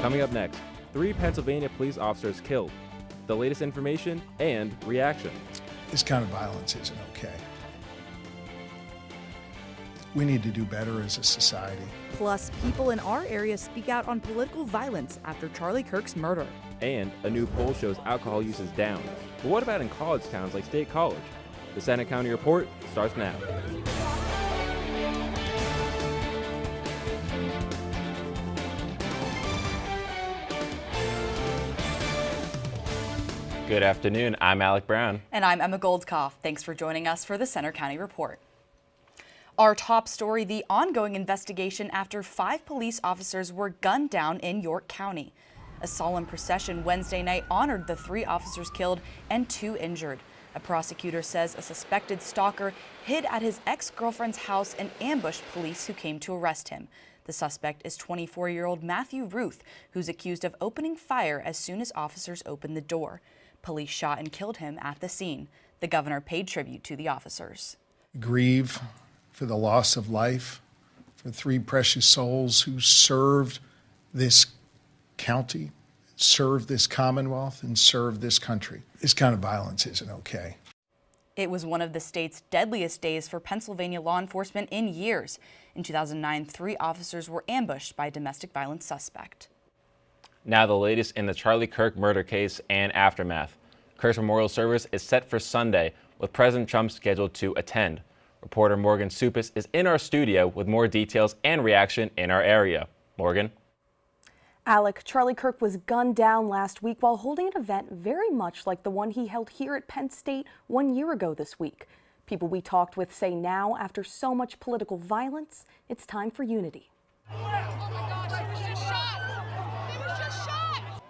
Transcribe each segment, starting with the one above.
Coming up next, 3 Pennsylvania police officers killed. The latest information and reaction. This kind of violence isn't okay. We need to do better as a society. Plus, people in our area speak out on political violence after Charlie Kirk's murder. And a new poll shows alcohol use is down. But what about in college towns like State College? The Center County Report starts now. Good afternoon, I'm Alec Brown. And I'm Emma Goldkoff. Thanks for joining us for the Center County Report. Our top story, the ongoing investigation after 5 police officers were gunned down in York County. A solemn procession Wednesday night honored the 3 officers killed and 2 injured. A prosecutor says a suspected stalker hid at his ex-girlfriend's house and ambushed police who came to arrest him. The suspect is 24-year-old Matthew Ruth, who's accused of opening fire as soon as officers opened the door. Police shot and killed him at the scene. The governor paid tribute to the officers. Grieve for the loss of life, for 3 precious souls who served this county, served this Commonwealth, and served this country. This kind of violence isn't okay. It was one of the state's deadliest days for Pennsylvania law enforcement in years. In 2009, 3 officers were ambushed by a domestic violence suspect. Now the latest in the Charlie Kirk murder case and aftermath. Kirk's memorial service is set for Sunday, with President Trump scheduled to attend. Reporter Morgan Supis is in our studio with more details and reaction in our area. Morgan? Alec, Charlie Kirk was gunned down last week while holding an event very much like the one he held here at Penn State 1 year ago this week. People we talked with say now, after so much political violence, it's time for unity.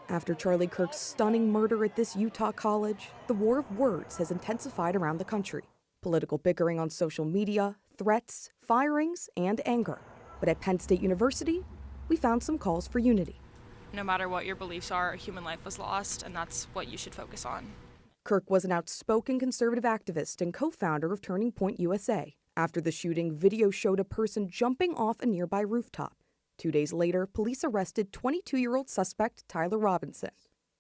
After Charlie Kirk's stunning murder at this Utah college, the war of words has intensified around the country. Political bickering on social media, threats, firings, and anger. But at Penn State University, we found some calls for unity. No matter what your beliefs are, a human life was lost, and that's what you should focus on. Kirk was an outspoken conservative activist and co-founder of Turning Point USA. After the shooting, video showed a person jumping off a nearby rooftop. 2 days later, police arrested 22-year-old suspect Tyler Robinson.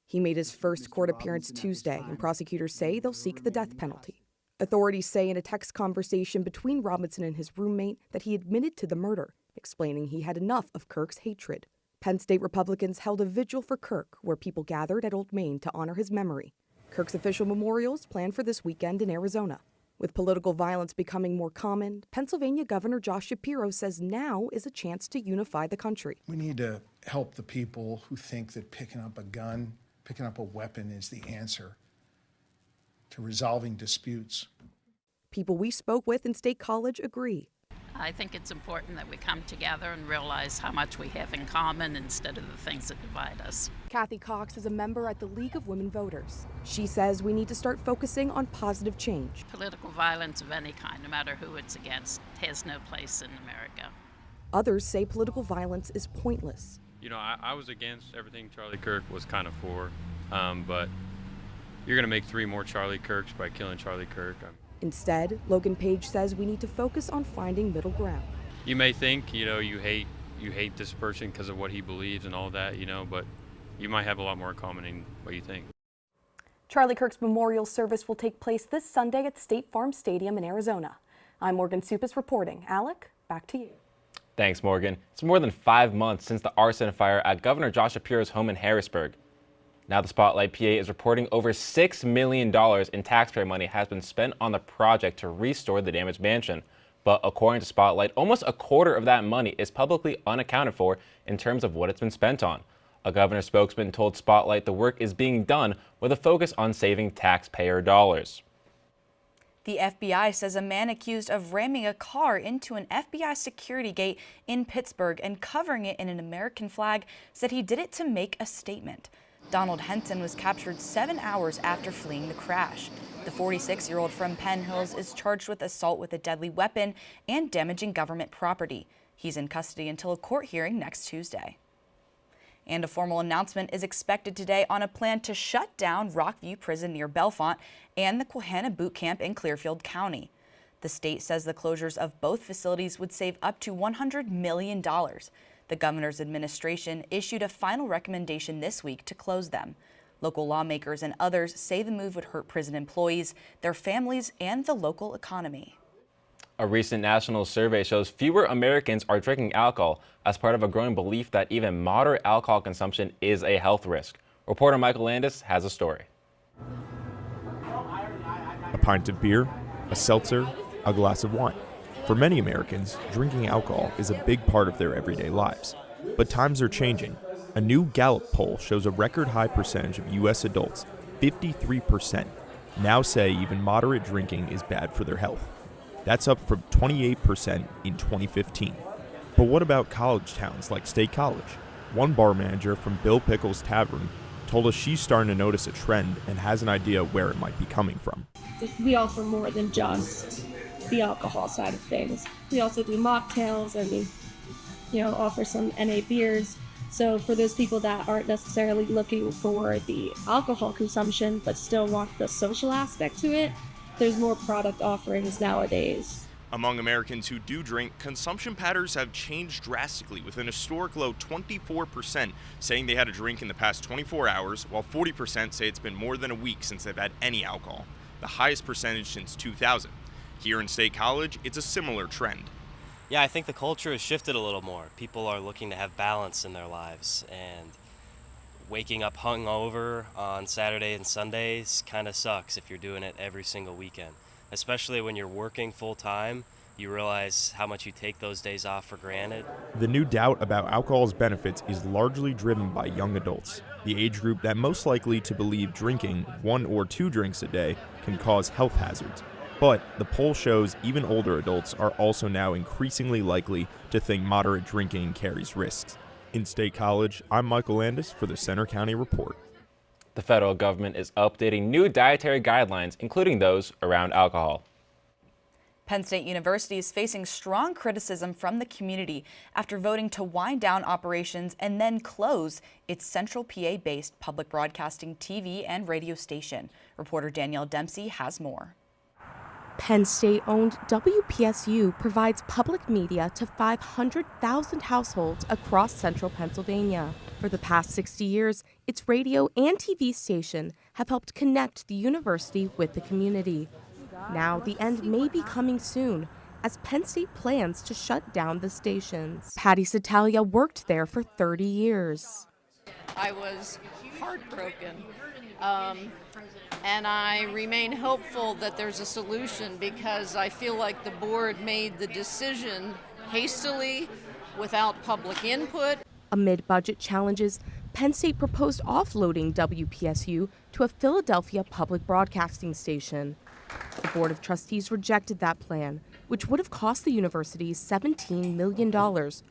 He made his first court appearance Tuesday, and prosecutors say they'll seek the death penalty. Authorities say in a text conversation between Robinson and his roommate that he admitted to the murder, explaining he had enough of Kirk's hatred. Penn State Republicans held a vigil for Kirk, where people gathered at Old Main to honor his memory. Kirk's official memorials planned for this weekend in Arizona. With political violence becoming more common, Pennsylvania Governor Josh Shapiro says now is a chance to unify the country. We need to help the people who think that picking up a gun, picking up a weapon is the answer to resolving disputes. People we spoke with in State College agree. I think it's important that we come together and realize how much we have in common instead of the things that divide us. Kathy Cox is a member at the League of Women Voters. She says we need to start focusing on positive change. Political violence of any kind, no matter who it's against, has no place in America. Others say political violence is pointless. You know, I was against everything Charlie Kirk was kind of for, but you're going to make 3 more Charlie Kirks by killing Charlie Kirk. Instead, Logan Page says we need to focus on finding middle ground. You may think, you know, you hate this person because of what he believes and all that, you know, but you might have a lot more in common than what you think. Charlie Kirk's memorial service will take place this Sunday at State Farm Stadium in Arizona. I'm Morgan Supis reporting. Alec, back to you. Thanks, Morgan. It's more than 5 months since the arson fire at Governor Josh Shapiro's home in Harrisburg. Now the Spotlight PA is reporting over $6 million in taxpayer money has been spent on the project to restore the damaged mansion. But according to Spotlight, almost a quarter of that money is publicly unaccounted for in terms of what it's been spent on. A governor spokesman told Spotlight the work is being done with a focus on saving taxpayer dollars. The FBI says a man accused of ramming a car into an FBI security gate in Pittsburgh and covering it in an American flag said he did it to make a statement. Donald Henson was captured 7 hours after fleeing the crash. The 46-year-old from Penn Hills is charged with assault with a deadly weapon and damaging government property. He's in custody until a court hearing next Tuesday. And a formal announcement is expected today on a plan to shut down Rockview Prison near Bellefonte and the Quahana Boot Camp in Clearfield County. The state says the closures of both facilities would save up to $100 million. The governor's administration issued a final recommendation this week to close them. Local lawmakers and others say the move would hurt prison employees, their families, and the local economy. A recent national survey shows fewer Americans are drinking alcohol as part of a growing belief that even moderate alcohol consumption is a health risk. Reporter Michael Landis has a story. A pint of beer, a seltzer, a glass of wine. For many Americans, drinking alcohol is a big part of their everyday lives. But times are changing. A new Gallup poll shows a record high percentage of U.S. adults, 53%, now say even moderate drinking is bad for their health. That's up from 28% in 2015. But what about college towns like State College? One bar manager from Bill Pickle's Tavern told us she's starting to notice a trend and has an idea where it might be coming from. We offer more than just the alcohol side of things. We also do mocktails and we, offer some NA beers. So for those people that aren't necessarily looking for the alcohol consumption but still want the social aspect to it, there's more product offerings nowadays. Among Americans who do drink, consumption patterns have changed drastically, with an historic low 24% saying they had a drink in the past 24 hours, while 40% say it's been more than a week since they've had any alcohol, the highest percentage since 2000. Here in State College, it's a similar trend. Yeah, I think the culture has shifted a little more. People are looking to have balance in their lives, and waking up hungover on Saturday and Sundays kind of sucks if you're doing it every single weekend. Especially when you're working full time, you realize how much you take those days off for granted. The new doubt about alcohol's benefits is largely driven by young adults, the age group that most likely to believe drinking 1 or 2 drinks a day can cause health hazards. But the poll shows even older adults are also now increasingly likely to think moderate drinking carries risks. In State College, I'm Michael Landis for the Center County Report. The federal government is updating new dietary guidelines, including those around alcohol. Penn State University is facing strong criticism from the community after voting to wind down operations and then close its Central PA-based public broadcasting TV and radio station. Reporter Danielle Dempsey has more. Penn State-owned WPSU provides public media to 500,000 households across central Pennsylvania. For the past 60 years, its radio and TV station have helped connect the university with the community. Now, the end may be coming soon, as Penn State plans to shut down the stations. Patty Satalia worked there for 30 years. I was heartbroken. And I remain hopeful that there's a solution, because I feel like the board made the decision hastily without public input. Amid budget challenges, Penn State proposed offloading WPSU to a Philadelphia public broadcasting station. The Board of Trustees rejected that plan, which would have cost the university $17 million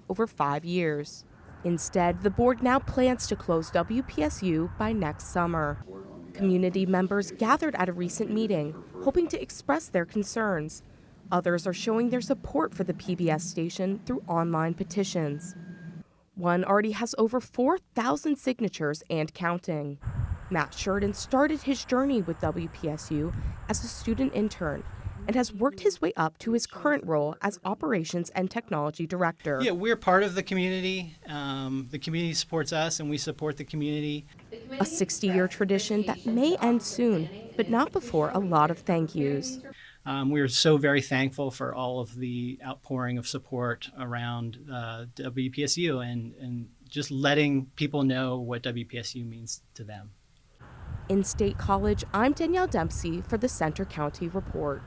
over 5 years. Instead, the board now plans to close WPSU by next summer. Community members gathered at a recent meeting, hoping to express their concerns. Others are showing their support for the PBS station through online petitions. One already has over 4,000 signatures and counting. Matt Sheridan started his journey with WPSU as a student intern and has worked his way up to his current role as Operations and Technology Director. Yeah, we're part of the community. The community supports us, and we support the community. A 60-year tradition that may end soon, but not before a lot of thank yous. We are so very thankful for all of the outpouring of support around WPSU and just letting people know what WPSU means to them. In State College, I'm Danielle Dempsey for the Center County Report.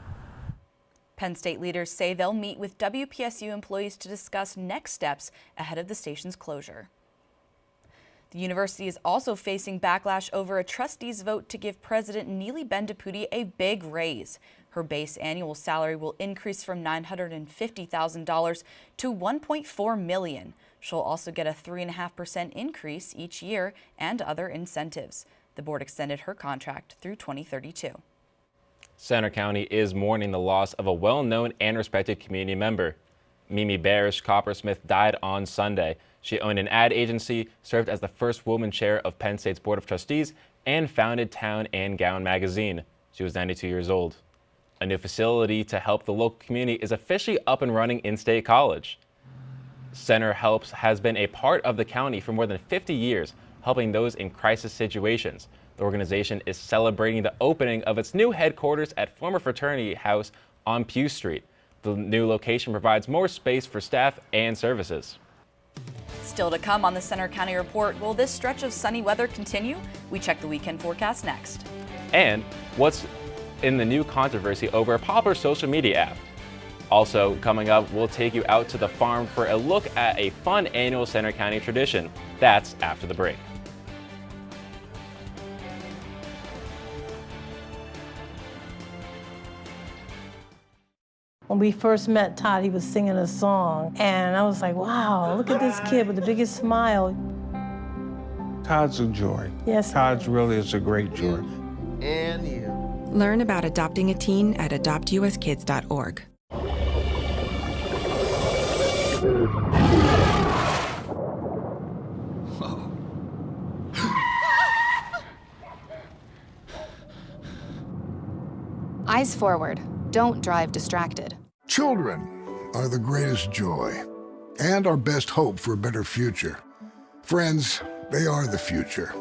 Penn State leaders say they'll meet with WPSU employees to discuss next steps ahead of the station's closure. The university is also facing backlash over a trustees' vote to give President Neely Bendapudi a big raise. Her base annual salary will increase from $950,000 to $1.4 million. She'll also get a 3.5% increase each year and other incentives. The board extended her contract through 2032. Center County is mourning the loss of a well-known and respected community member. Mimi Barish Coppersmith died on Sunday. She owned an ad agency, served as the first woman chair of Penn State's Board of Trustees, and founded Town and Gown magazine. She was 92 years old. A new facility to help the local community is officially up and running in State College. Center Helps has been a part of the county for more than 50 years, helping those in crisis situations. The organization is celebrating the opening of its new headquarters at former fraternity house on Pew Street. The new location provides more space for staff and services. Still to come on the Center County Report, will this stretch of sunny weather continue? We check the weekend forecast next. And what's in the new controversy over a popular social media app. Also coming up, we'll take you out to the farm for a look at a fun annual Center County tradition. That's after the break. When we first met Todd, he was singing a song, and I was like, wow, look at this kid with the biggest smile. Todd's a joy. Yes. Todd's really is a great joy. And you. Learn about adopting a teen at adoptuskids.org. Eyes forward. Don't drive distracted. Children are the greatest joy and our best hope for a better future. Friends, they are the future.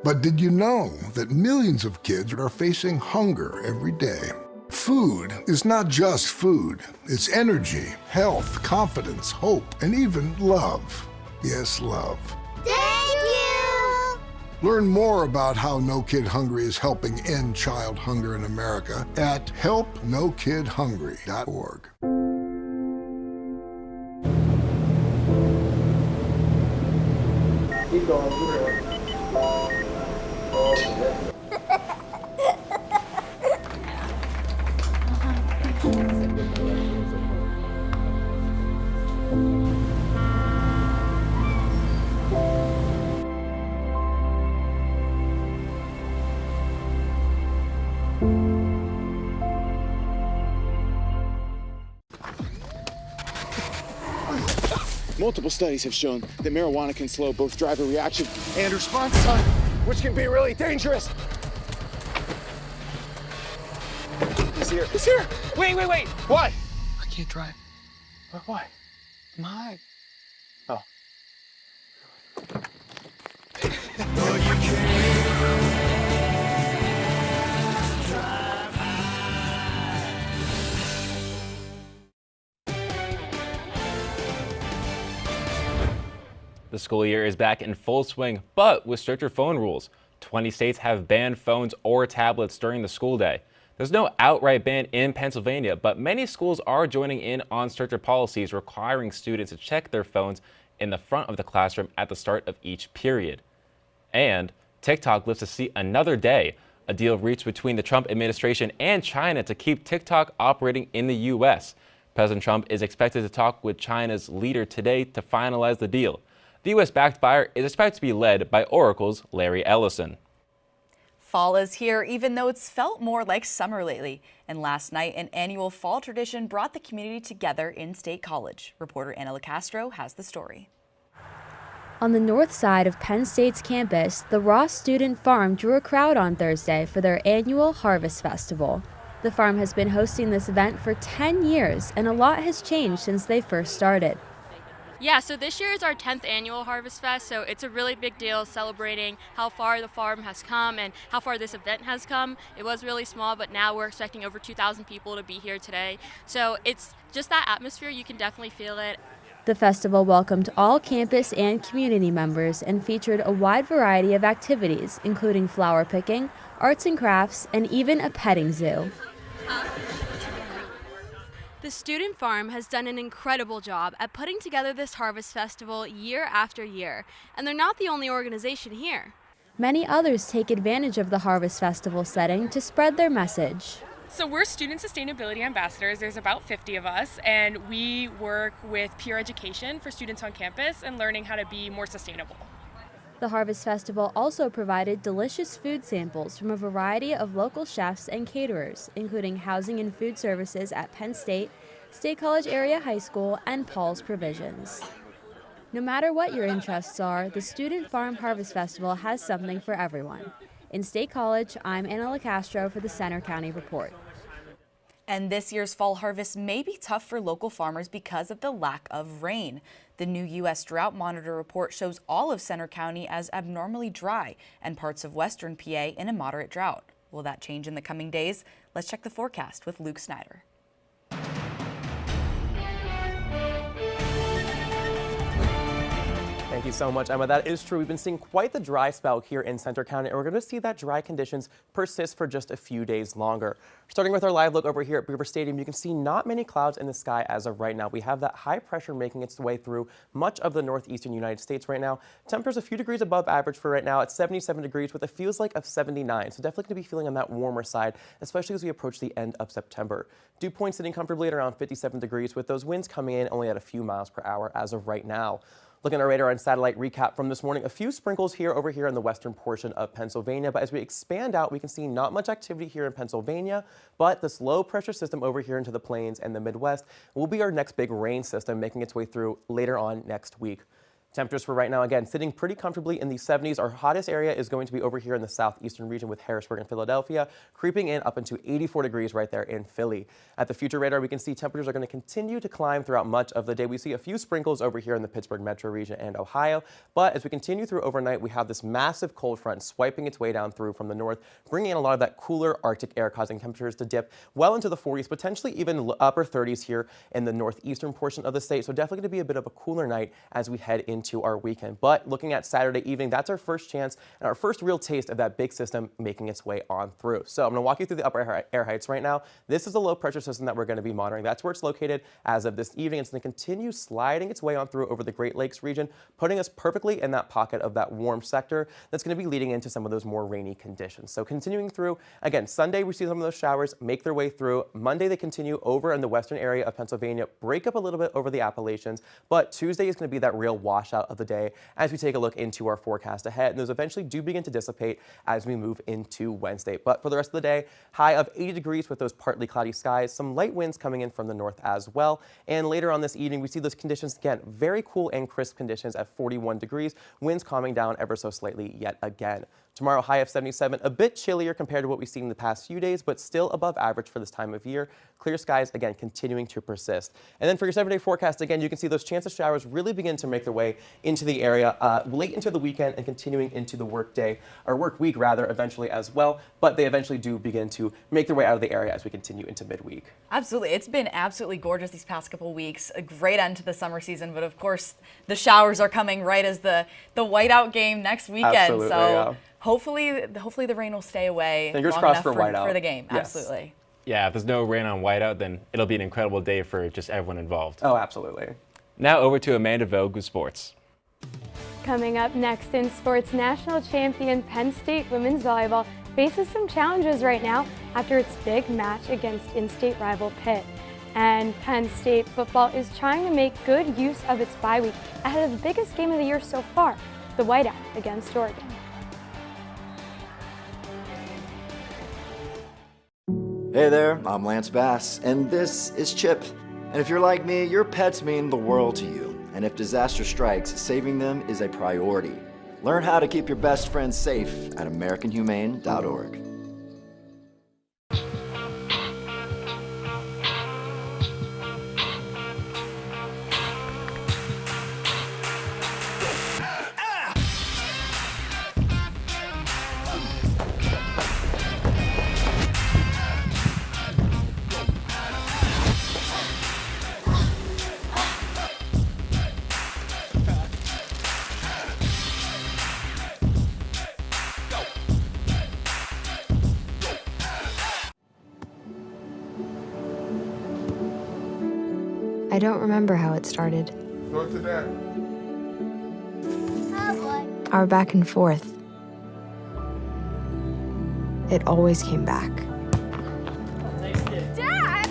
But did you know that millions of kids are facing hunger every day? Food is not just food. It's energy, health, confidence, hope, and even love. Yes, love. Thank you! Learn more about how No Kid Hungry is helping end child hunger in America at helpnokidhungry.org. Keep going, keep going. Multiple studies have shown that marijuana can slow both driver reaction and response time, which can be really dangerous. He's here. He's here. Wait. What? I can't drive. Why? I'm high. Oh. The school year is back in full swing, but with stricter phone rules. 20 states have banned phones or tablets during the school day. There's no outright ban in Pennsylvania, but many schools are joining in on stricter policies requiring students to check their phones in the front of the classroom at the start of each period. And TikTok lives to see another day. A deal reached between the Trump administration and China to keep TikTok operating in the U.S. President Trump is expected to talk with China's leader today to finalize the deal. The U.S.-backed buyer is expected to be led by Oracle's Larry Ellison. Fall is here, even though it's felt more like summer lately. And last night, an annual fall tradition brought the community together in State College. Reporter Anna LaCastro has the story. On the north side of Penn State's campus, the Ross Student Farm drew a crowd on Thursday for their annual Harvest Festival. The farm has been hosting this event for 10 years, and a lot has changed since they first started. Yeah, so this year is our 10th annual Harvest Fest, so it's a really big deal celebrating how far the farm has come and how far this event has come. It was really small, but now we're expecting over 2,000 people to be here today. So it's just that atmosphere, you can definitely feel it. The festival welcomed all campus and community members and featured a wide variety of activities, including flower picking, arts and crafts, and even a petting zoo. The Student Farm has done an incredible job at putting together this Harvest Festival year after year, and they're not the only organization here. Many others take advantage of the Harvest Festival setting to spread their message. So we're student sustainability ambassadors. There's about 50 of us, and we work with peer education for students on campus and learning how to be more sustainable. The Harvest Festival also provided delicious food samples from a variety of local chefs and caterers, including housing and food services at Penn State, State College Area High School, and Paul's Provisions. No matter what your interests are, the Student Farm Harvest Festival has something for everyone. In State College, I'm Anna LaCastro for the Center County Report. And this year's fall harvest may be tough for local farmers because of the lack of rain. The new U.S. Drought Monitor report shows all of Center County as abnormally dry and parts of western PA in a moderate drought. Will that change in the coming days? Let's check the forecast with Luke Snyder. Thank you so much, Emma. That is true. We've been seeing quite the dry spell here in Center County, and we're going to see that dry conditions persist for just a few days longer. Starting with our live look over here at Beaver Stadium, you can see not many clouds in the sky as of right now. We have that high pressure making its way through much of the northeastern United States right now. Temperatures a few degrees above average for right now at 77 degrees with a feels like of 79. So definitely going to be feeling on that warmer side, especially as we approach the end of September. Dew point sitting comfortably at around 57 degrees with those winds coming in only at a few miles per hour as of right now. Looking at our radar and satellite recap from this morning, a few sprinkles over here in the western portion of Pennsylvania. But as we expand out, we can see not much activity here in Pennsylvania, but this low pressure system over here into the plains and the Midwest will be our next big rain system making its way through later on next week. Temperatures for right now, again, sitting pretty comfortably in the 70s. Our hottest area is going to be over here in the southeastern region with Harrisburg and Philadelphia, creeping in up into 84 degrees right there in Philly. At the future radar, we can see temperatures are going to continue to climb throughout much of the day. We see a few sprinkles over here in the Pittsburgh metro region and Ohio. But as we continue through overnight, we have this massive cold front swiping its way down through from the north, bringing in a lot of that cooler Arctic air, causing temperatures to dip well into the 40s, potentially even upper 30s here in the northeastern portion of the state. So definitely going to be a bit of a cooler night as we head into our weekend. But looking at Saturday evening, that's our first chance and our first real taste of that big system making its way on through. So I'm going to walk you through the upper air heights right now. This is a low pressure system that we're going to be monitoring. That's where it's located as of this evening. It's going to continue sliding its way on through over the Great Lakes region, putting us perfectly in that pocket of that warm sector that's going to be leading into some of those more rainy conditions. So continuing through, again, Sunday we see some of those showers make their way through. Monday they continue over in the western area of Pennsylvania, break up a little bit over the Appalachians, but Tuesday is going to be that real washout of the day as we take a look into our forecast ahead. And those eventually do begin to dissipate as we move into Wednesday. But for the rest of the day, high of 80 degrees with those partly cloudy skies, some light winds coming in from the north as well. And later on this evening, we see those conditions again, very cool and crisp conditions at 41 degrees, winds calming down ever so slightly yet again. Tomorrow, high of 77, a bit chillier compared to what we've seen in the past few days, but still above average for this time of year. Clear skies, again, continuing to persist. And then for your 7-day forecast, again, you can see those chance of showers really begin to make their way into the area late into the weekend and continuing into the work day, or work week rather, eventually as well. But they eventually do begin to make their way out of the area as we continue into midweek. Absolutely. It's been absolutely gorgeous these past couple of weeks. A great end to the summer season, but of course, the showers are coming right as the whiteout game next weekend. Absolutely, so. Yeah. Hopefully the rain will stay away Fingers long crossed enough for whiteout. for the game. Yes. Absolutely. Yeah, if there's no rain on whiteout, then it'll be an incredible day for just everyone involved. Oh, absolutely. Now over to Amanda Vogue with sports. Coming up next in sports, national champion Penn State women's volleyball faces some challenges right now after its big match against in-state rival Pitt. And Penn State football is trying to make good use of its bye week ahead of the biggest game of the year so far, the whiteout against Oregon. Hey there, I'm Lance Bass, and this is Chip. And if you're like me, your pets mean the world to you. And if disaster strikes, saving them is a priority. Learn how to keep your best friends safe at AmericanHumane.org. I don't remember how it started. Go to that. Our back and forth. It always came back. Dad!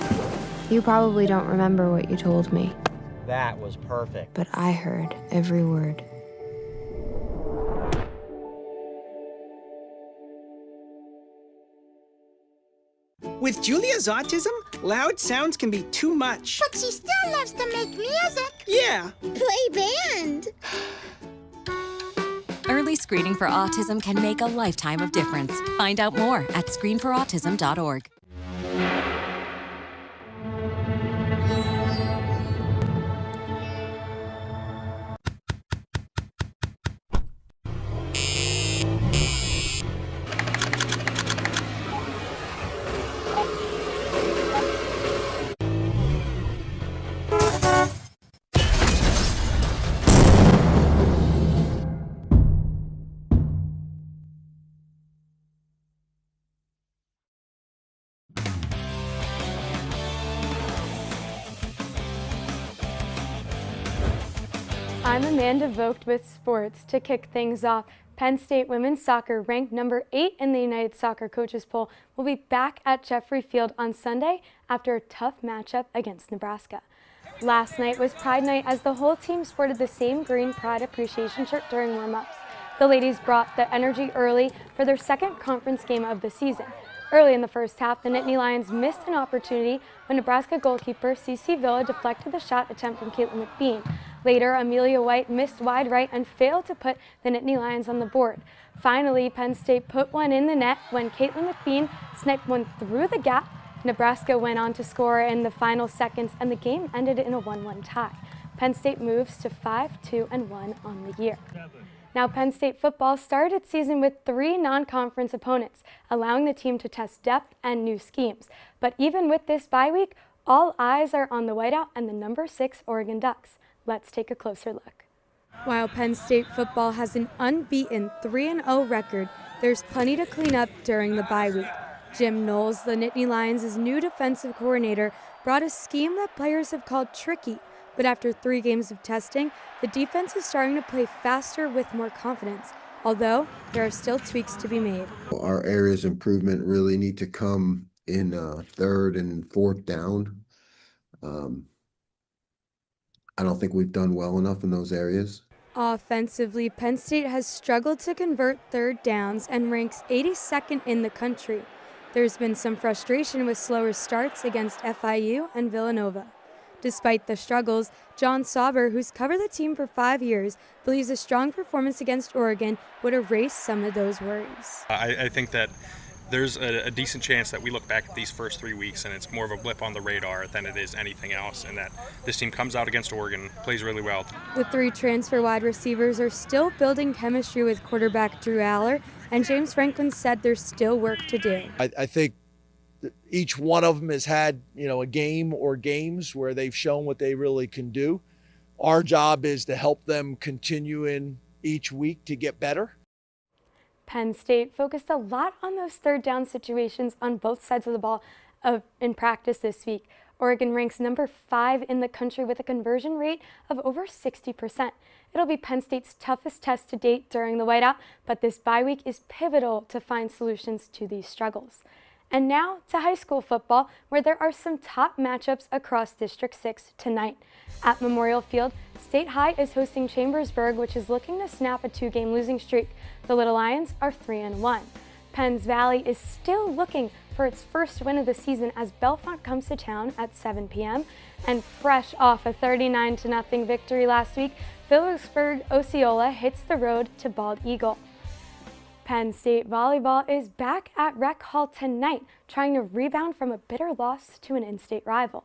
You probably don't remember what you told me, That was perfect. but I heard every word. With Julia's autism, loud sounds can be too much. But she still loves to make music. Yeah. Play band. Early screening for autism can make a lifetime of difference. Find out more at screenforautism.org. I'm Amanda Vogt with sports. To kick things off, Penn State women's soccer, ranked number 8 in the United Soccer Coaches Poll, will be back at Jeffrey Field on Sunday after a tough matchup against Nebraska. Last night was Pride Night as the whole team sported the same green Pride Appreciation shirt during warm-ups. The ladies brought the energy early for their second conference game of the season. Early in the first half, the Nittany Lions missed an opportunity when Nebraska goalkeeper Cece Villa deflected the shot attempt from Caitlin McBean. Later, Amelia White missed wide right and failed to put the Nittany Lions on the board. Finally, Penn State put one in the net when Caitlin McBean sniped one through the gap. Nebraska went on to score in the final seconds, and the game ended in a 1-1 tie. Penn State moves to 5-2-1 on the year. Now, Penn State football started its season with 3 non-conference opponents, allowing the team to test depth and new schemes. But even with this bye week, all eyes are on the whiteout and the number 6 Oregon Ducks. Let's take a closer look. While Penn State football has an unbeaten 3-0 record, there's plenty to clean up during the bye week. Jim Knowles, the Nittany Lions' new defensive coordinator, brought a scheme that players have called tricky. But after 3 games of testing, the defense is starting to play faster with more confidence, although there are still tweaks to be made. Our areas of improvement really need to come in 3rd and 4th down. I don't think we've done well enough in those areas. Offensively, Penn State has struggled to convert 3rd downs and ranks 82nd in the country. There's been some frustration with slower starts against FIU and Villanova. Despite the struggles, John Sauber, who's covered the team for 5 years, believes a strong performance against Oregon would erase some of those worries. I think that there's a decent chance that we look back at these first 3 weeks and it's more of a blip on the radar than it is anything else, and that this team comes out against Oregon, plays really well. The 3 transfer wide receivers are still building chemistry with quarterback Drew Aller, and James Franklin said there's still work to do. I think each one of them has had, a game or games where they've shown what they really can do. Our job is to help them continue in each week to get better. Penn State focused a lot on those 3rd down situations on both sides of the ball in practice this week. Oregon ranks number 5 in the country with a conversion rate of over 60%. It'll be Penn State's toughest test to date during the whiteout, but this bye week is pivotal to find solutions to these struggles. And now to high school football, where there are some top matchups across District 6 tonight. At Memorial Field, State High is hosting Chambersburg, which is looking to snap a 2-game losing streak. The Little Lions are 3-1. Penns Valley is still looking for its first win of the season as Bellefonte comes to town at 7 p.m. And fresh off a 39-0 victory last week, Phillipsburg Osceola hits the road to Bald Eagle. Penn State volleyball is back at Rec Hall tonight, trying to rebound from a bitter loss to an in-state rival.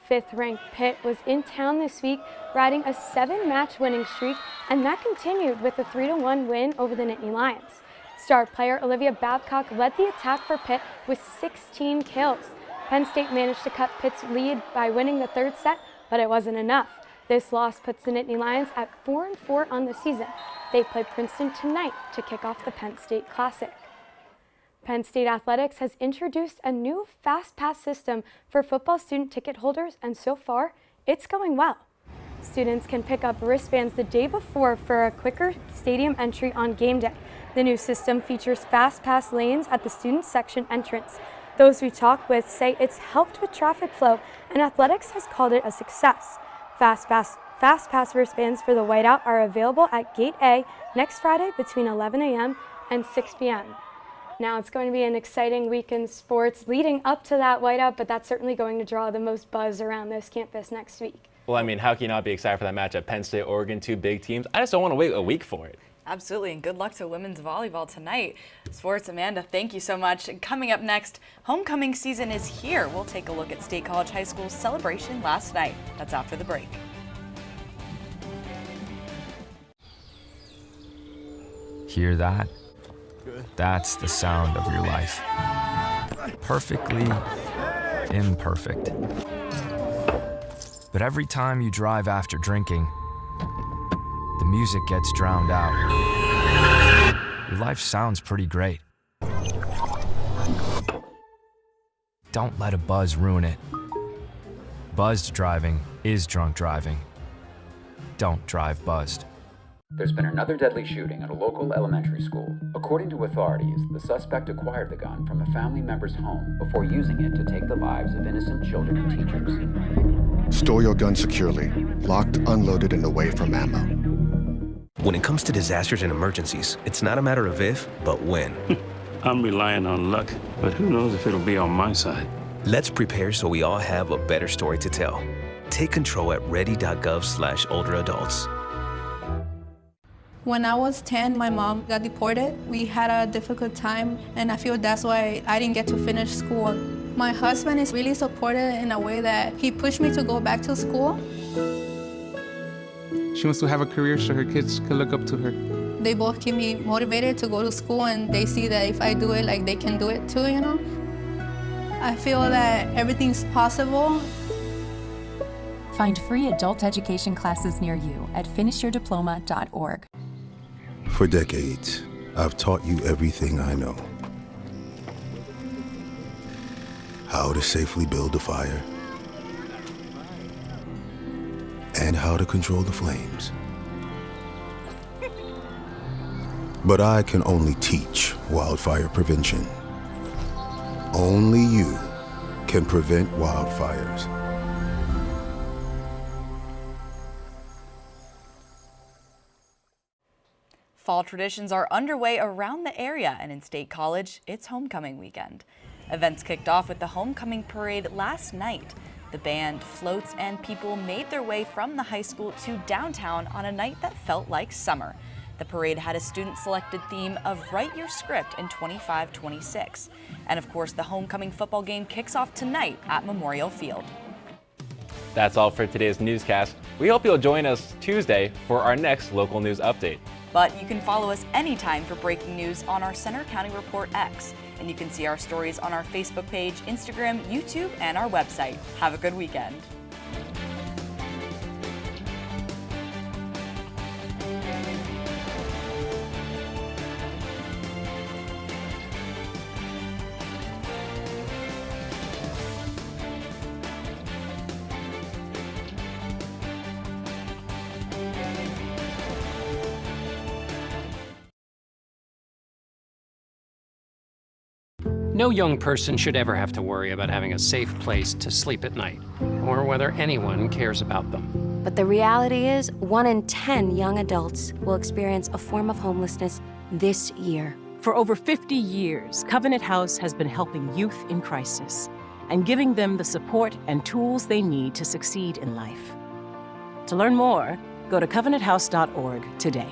5th-ranked Pitt was in town this week, riding a 7-match winning streak, and that continued with a 3-1 win over the Nittany Lions. Star player Olivia Babcock led the attack for Pitt with 16 kills. Penn State managed to cut Pitt's lead by winning the 3rd set, but it wasn't enough. This loss puts the Nittany Lions at 4-4 on the season. They play Princeton tonight to kick off the Penn State Classic. Penn State Athletics has introduced a new Fast Pass system for football student ticket holders, and so far, it's going well. Students can pick up wristbands the day before for a quicker stadium entry on game day. The new system features Fast Pass lanes at the student section entrance. Those we talked with say it's helped with traffic flow, and athletics has called it a success. Fast Pass wristbands for the whiteout are available at Gate A next Friday between 11 a.m. and 6 p.m. Now, it's going to be an exciting week in sports leading up to that whiteout, but that's certainly going to draw the most buzz around this campus next week. Well, I mean, how can you not be excited for that matchup? Penn State, Oregon, 2 big teams. I just don't want to wait a week for it. Absolutely, and good luck to women's volleyball tonight. Sports, Amanda, thank you so much. And coming up next, homecoming season is here. We'll take a look at State College High School's celebration last night. That's after the break. Hear that? That's the sound of your life. Perfectly imperfect. But every time you drive after drinking, the music gets drowned out. Your life sounds pretty great. Don't let a buzz ruin it. Buzzed driving is drunk driving. don't drive buzzed. There's been another deadly shooting at a local elementary school. According to authorities, the suspect acquired the gun from a family member's home before using it to take the lives of innocent children and teachers. Store your gun securely, locked, unloaded, and away from ammo. When it comes to disasters and emergencies, it's not a matter of if, but when. I'm relying on luck, but who knows if it'll be on my side. Let's prepare so we all have a better story to tell. Take control at ready.gov/olderadults. When I was 10, my mom got deported. We had a difficult time, and I feel that's why I didn't get to finish school. My husband is really supportive in a way that he pushed me to go back to school. She wants to have a career so her kids can look up to her. They both keep me motivated to go to school, and they see that if I do it, like, they can do it too, you know? I feel that everything's possible. Find free adult education classes near you at finishyourdiploma.org. For decades, I've taught you everything I know. How to safely build a fire, and how to control the flames. But I can only teach wildfire prevention. Only you can prevent wildfires. Fall traditions are underway around the area, and in State College, it's homecoming weekend. Events kicked off with the homecoming parade last night. The band, floats, and people made their way from the high school to downtown on a night that felt like summer. The parade had a student-selected theme of Write Your Script in 25-26. And of course, the homecoming football game kicks off tonight at Memorial Field. That's all for today's newscast. We hope you'll join us Tuesday for our next local news update. But you can follow us anytime for breaking news on our Center County Report X. And you can see our stories on our Facebook page, Instagram, YouTube, and our website. Have a good weekend. No young person should ever have to worry about having a safe place to sleep at night, or whether anyone cares about them. But the reality is, 1 in 10 young adults will experience a form of homelessness this year. For over 50 years, Covenant House has been helping youth in crisis and giving them the support and tools they need to succeed in life. To learn more, go to covenanthouse.org today.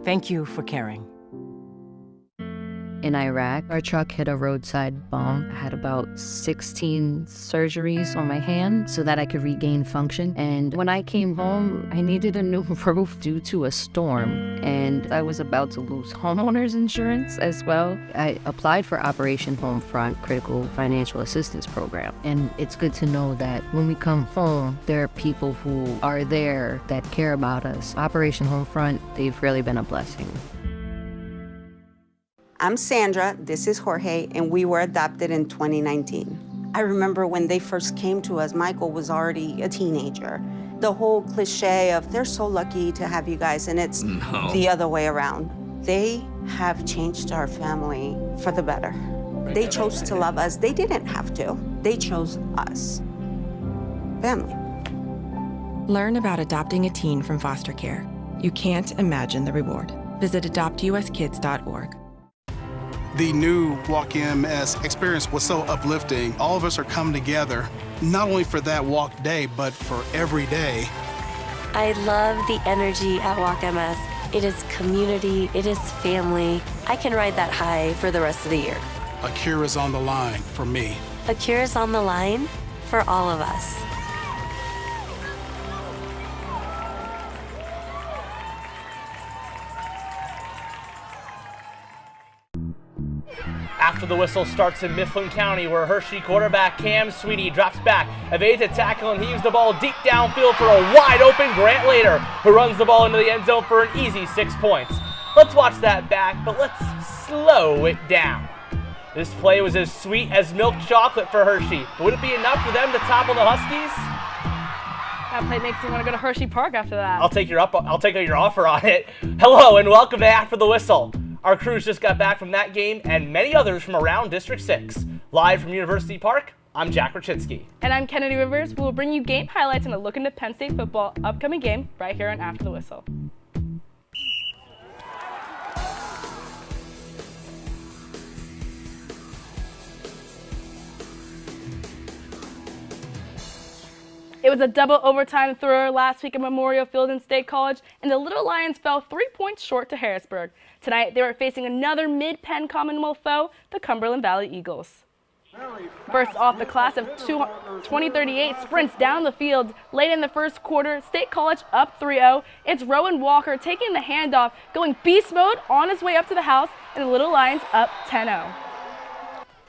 Thank you for caring. In Iraq, our truck hit a roadside bomb. I had about 16 surgeries on my hand so that I could regain function. And when I came home, I needed a new roof due to a storm. And I was about to lose homeowners insurance as well. I applied for Operation Homefront Critical Financial Assistance Program. And it's good to know that when we come home, there are people who are there that care about us. Operation Homefront, they've really been a blessing. I'm Sandra, this is Jorge, and we were adopted in 2019. I remember when they first came to us, Michael was already a teenager. The whole cliche of, they're so lucky to have you guys, and it's the other way around. They have changed our family for the better. They chose to love us. They didn't have to. They chose us. Family. Learn about adopting a teen from foster care. You can't imagine the reward. Visit adoptuskids.org. The new Walk MS experience was so uplifting. All of us are coming together, not only for that walk day, but for every day. I love the energy at Walk MS. It is community, it is family. I can ride that high for the rest of the year. A cure is on the line for me. A cure is on the line for all of us. After the whistle starts in Mifflin County, where Hershey quarterback Cam Sweeney drops back, evades a tackle, and heaves the ball deep downfield for a wide-open Grant Later, who runs the ball into the end zone for an easy 6 points. Let's watch that back, but let's slow it down. This play was as sweet as milk chocolate for Hershey, but would it be enough for them to topple the Huskies? That play makes me want to go to Hershey Park after that. I'll take your offer on it. Hello and welcome to After the Whistle. Our crews just got back from that game and many others from around District 6. Live from University Park, I'm Jack Rachinsky. And I'm Kennedy Rivers. We will bring you game highlights and a look into Penn State football upcoming game right here on After the Whistle. It was a double overtime thriller last week at Memorial Field in State College, and the Little Lions fell 3 points short to Harrisburg. Tonight, they were facing another mid-Penn Commonwealth foe, the Cumberland Valley Eagles. First off, the class of 2038 sprints down the field. Late in the first quarter, State College up 3-0. It's Rowan Walker taking the handoff, going beast mode on his way up to the house, and the Little Lions up 10-0.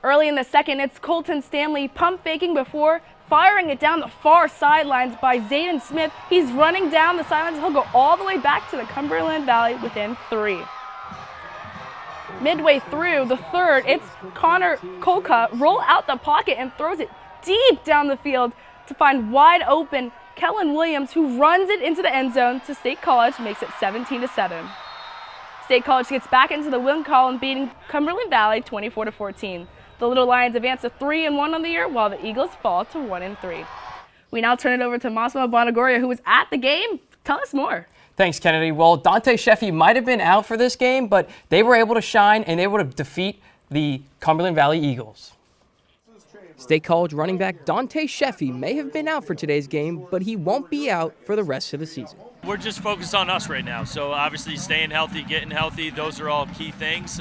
Early in the second, it's Colton Stanley pump faking before firing it down the far sidelines by Zayden Smith. He's running down the sidelines. He'll go all the way back to the Cumberland Valley within 3. Midway through the third, it's Connor Kolka roll out the pocket and throws it deep down the field to find wide open Kellen Williams, who runs it into the end zone to State College, makes it 17-7. State College gets back into the win column, beating Cumberland Valley 24-14. The Little Lions advance to 3-1 on the year, while the Eagles fall to 1-3. We now turn it over to Massimo Bonagoria, who was at the game. Tell us more. Thanks, Kennedy. Well, Dante Sheffy might have been out for this game, but they were able to shine and able to defeat the Cumberland Valley Eagles. State College running back Dante Sheffy may have been out for today's game, but he won't be out for the rest of the season. We're just focused on us right now. So obviously staying healthy, getting healthy, those are all key things.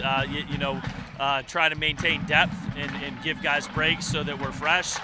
Try to maintain depth and give guys breaks so that we're fresh.